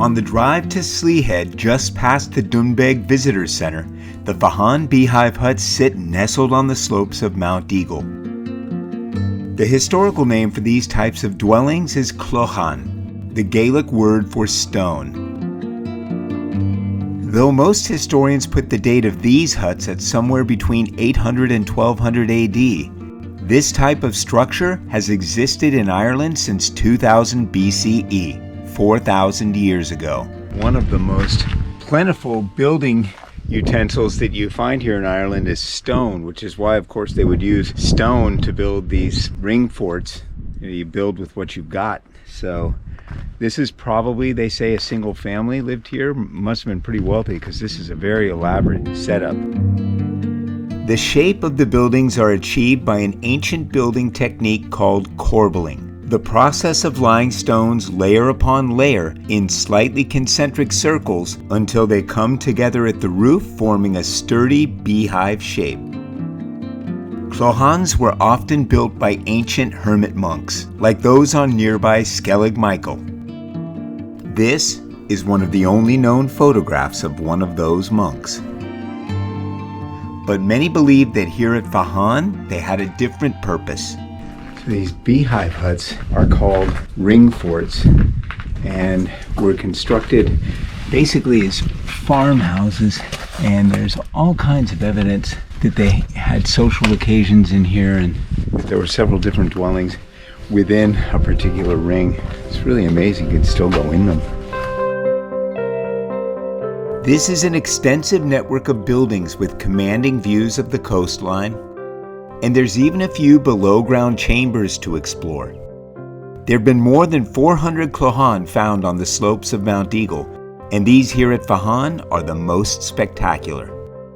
On the drive to Sleah Head, just past the Dingle Visitor Center, the Fahan Beehive huts sit nestled on the slopes of Mount Dingle. The historical name for these types of dwellings is Clohan, the Gaelic word for stone. Though most historians put the date of these huts at somewhere between 800 and 1200 AD, this type of structure has existed in Ireland since 2000 BCE. 4,000 years ago. One of the most plentiful building utensils that you find here in Ireland is stone, which is why, of course, they would use stone to build these ring forts. You build with what you've got. So this is probably, they say, a single family lived here. Must have been pretty wealthy because this is a very elaborate setup. The shape of the buildings are achieved by an ancient building technique called corbelling. The process of lying stones layer upon layer in slightly concentric circles until they come together at the roof, forming a sturdy beehive shape. Clohans were often built by ancient hermit monks, like those on nearby Skellig Michael. This is one of the only known photographs of one of those monks. But many believe that here at Fahan, they had a different purpose. These beehive huts are called ring forts and were constructed basically as farmhouses, and there's all kinds of evidence that they had social occasions in here and that there were several different dwellings within a particular ring. It's really amazing you can still go in them. This is an extensive network of buildings with commanding views of the coastline, and there's even a few below-ground chambers to explore. There have been more than 400 clohan found on the slopes of Mount Dingle, and these here at Fahan are the most spectacular.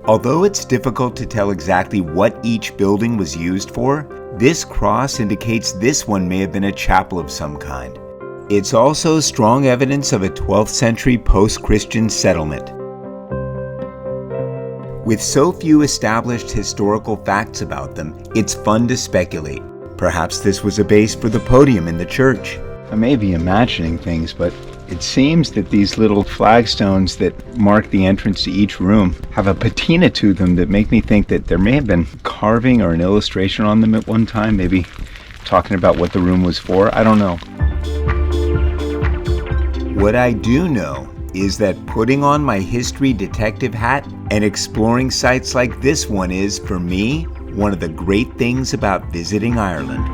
Although it's difficult to tell exactly what each building was used for, this cross indicates this one may have been a chapel of some kind. It's also strong evidence of a 12th century post-Christian settlement. With so few established historical facts about them, it's fun to speculate. Perhaps this was a base for the podium in the church. I may be imagining things, but it seems that these little flagstones that mark the entrance to each room have a patina to them that make me think that there may have been carving or an illustration on them at one time, maybe talking about what the room was for. I don't know. What I do know is that putting on my history detective hat and exploring sites like this one is, for me, one of the great things about visiting Ireland.